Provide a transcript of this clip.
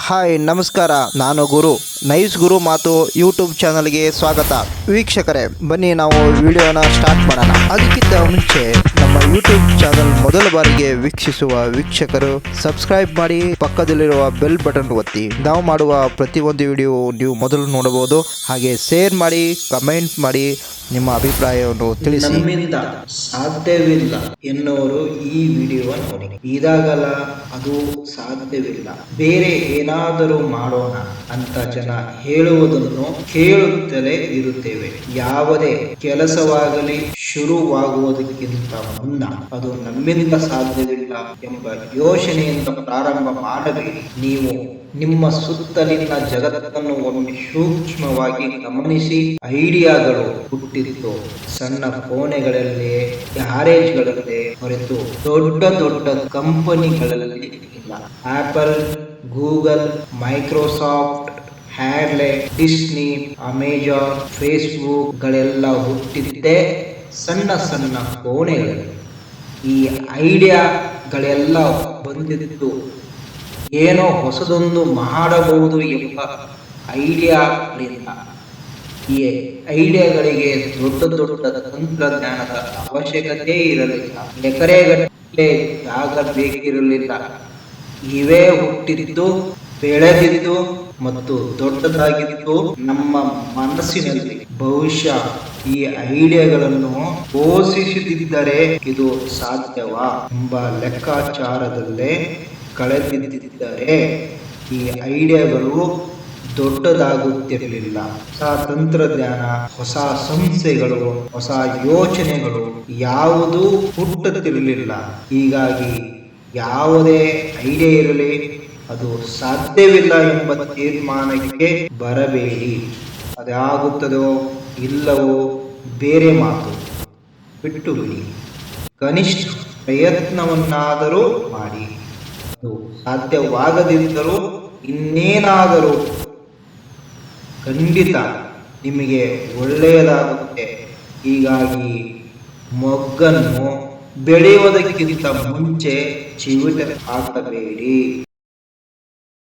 Hi ನಮಸ್ಕಾರ, ನಾನು ಗುರು. Nice ಗುರು ಮಾತು ಯೂಟ್ಯೂಬ್ ಚಾನಲ್ಗೆ ಸ್ವಾಗತ. ವೀಕ್ಷಕರೇ, ಬನ್ನಿ ನಾವು ವಿಡಿಯೋನ ಸ್ಟಾರ್ಟ್ ಮಾಡೋಣ. ಅದಕ್ಕಿಂತ ಮುಂಚೆ ನಮ್ಮ ಯೂಟ್ಯೂಬ್ ಚಾನಲ್ ಮೊದಲ ಬಾರಿಗೆ ವೀಕ್ಷಿಸುವ ವೀಕ್ಷಕರು ಸಬ್ಸ್ಕ್ರೈಬ್ ಮಾಡಿ, ಪಕ್ಕದಲ್ಲಿರುವ ಬೆಲ್ ಬಟನ್ ಒತ್ತಿ. ನಾವು ಮಾಡುವ ಪ್ರತಿಯೊಂದು ವಿಡಿಯೋ ನೀವು ಮೊದಲು ನೋಡಬಹುದು. ಹಾಗೆ ಶೇರ್ ಮಾಡಿ, ಕಮೆಂಟ್ ಮಾಡಿ, ನಿಮ್ಮ ಅಭಿಪ್ರಾಯವನ್ನು ತಿಳಿಸಿ. ನಮ್ಮಿಂದ ಸಾಧ್ಯವಿಲ್ಲ ಎನ್ನುವರು ಈ ವಿಡಿಯೋ ನೋಡಿ. ಇದಾಗಲ್ಲ, ಅದು ಸಾಧ್ಯವಿಲ್ಲ, ಬೇರೆ ಏನಾದರೂ ಮಾಡೋಣ ಅಂತ ಜನ ಹೇಳುವುದನ್ನು ಕೇಳುತ್ತಲೇ ಇರುತ್ತೇವೆ. ಯಾವುದೇ ಕೆಲಸವಾಗಲಿ ಶುರುವಾಗುವುದಕ್ಕಿಂತ ಮುನ್ನ ಅದು ನಮ್ಮಿಂದ ಸಾಧ್ಯವಿಲ್ಲ ಎಂಬ ಯೋಚನೆಯಿಂದ ಪ್ರಾರಂಭ ಮಾಡಬೇಡಿ. ನೀವು ನಿಮ್ಮ ಸುತ್ತಲಿನ ಜಗತ್ತನ್ನು ಒಮ್ಮೆ ಸೂಕ್ಷ್ಮವಾಗಿ ಗಮನಿಸಿ. ಐಡಿಯಾಗಳು ಹುಟ್ಟಿದ್ದು ಸಣ್ಣ ಕೋಣೆಗಳಲ್ಲಿ, ಗ್ಯಾರೇಜ್ಗಳಲ್ಲಿ ಹೊರತು ದೊಡ್ಡ ದೊಡ್ಡ ಕಂಪನಿಗಳಲ್ಲಿ ಇಲ್ಲ. ಆಪಲ್, ಗೂಗಲ್, ಮೈಕ್ರೋಸಾಫ್ಟ್, ಹ್ಯಾಡ್ಲೆ, ಡಿಸ್ನಿ, ಅಮೆಜಾನ್, ಫೇಸ್ಬುಕ್ ಗಳೆಲ್ಲ ಹುಟ್ಟಿದ್ದೇ ಸಣ್ಣ ಸಣ್ಣ ಕೋಣೆಗಳಲ್ಲಿ. ಈ ಐಡಿಯಾಗಳೆಲ್ಲ ಬಂದಿದ್ದು ಏನೋ ಹೊಸದೊಂದು ಮಾಡಬಹುದು ಎಂಬ ಐಡಿಯಾಗಳಿಂದ. ಈ ಐಡಿಯಾಗಳಿಗೆ ದೊಡ್ಡ ದೊಡ್ಡ ತಂತ್ರಜ್ಞಾನದ ಅವಶ್ಯಕತೆ ಇರಲಿಲ್ಲ. ಎಕರೆಗಟ್ಟಲೆ ಜಾಗ ಬೇಕಿರಲಿಲ್ಲ. ಇವೇ ಹುಟ್ಟಿದ್ದು, ಬೆಳೆದಿದ್ದು ಮತ್ತು ದೊಡ್ಡದಾಗಿದ್ದು ನಮ್ಮ ಮನಸ್ಸಿನಲ್ಲಿ. ಬಹುಶಃ ಈ ಐಡಿಯಾಗಳನ್ನು ಪೋಷಿಸದಿದ್ದರೆ ಇದು ಸಾಧ್ಯವಾ ಎಂಬ ಲೆಕ್ಕಾಚಾರದಲ್ಲೇ ಕಳೆದಿದ್ದರೆ ಈ ಐಡಿಯಾಗಳು ದೊಡ್ಡದಾಗುತ್ತಿರಲಿಲ್ಲ. ಹೊಸ ತಂತ್ರಜ್ಞಾನ, ಹೊಸ ಸಂಸ್ಥೆಗಳು, ಹೊಸ ಯೋಚನೆಗಳು ಯಾವುದೂ ಹುಟ್ಟುತ್ತಿರಲಿಲ್ಲ. ಹೀಗಾಗಿ ಯಾವುದೇ ಐಡಿಯಾ ಇರಲಿ, ಅದು ಸಾಧ್ಯವಿಲ್ಲ ಎಂಬ ತೀರ್ಮಾನಕ್ಕೆ ಬರಬೇಡಿ. ಅದಾಗುತ್ತದೋ ಇಲ್ಲವೋ ಬೇರೆ ಮಾತು, ಬಿಟ್ಟು ಬಿಡಿ. ಕನಿಷ್ಠ ಪ್ರಯತ್ನವನ್ನಾದರೂ ಮಾಡಿ. ಅದು ಸಾಧ್ಯವಾಗದಿದ್ದರೂ ಇನ್ನೇನಾದರೂ ಖಂಡಿತ ನಿಮಗೆ ಒಳ್ಳೆಯದಾಗುತ್ತೆ. ಹೀಗಾಗಿ ಮೊಗ್ಗನ್ನು ಬೆಳೆಯುವುದಕ್ಕಿಂತ ಮುಂಚೆ ಚಿವುಟ ಹಾಕಬೇಡಿ.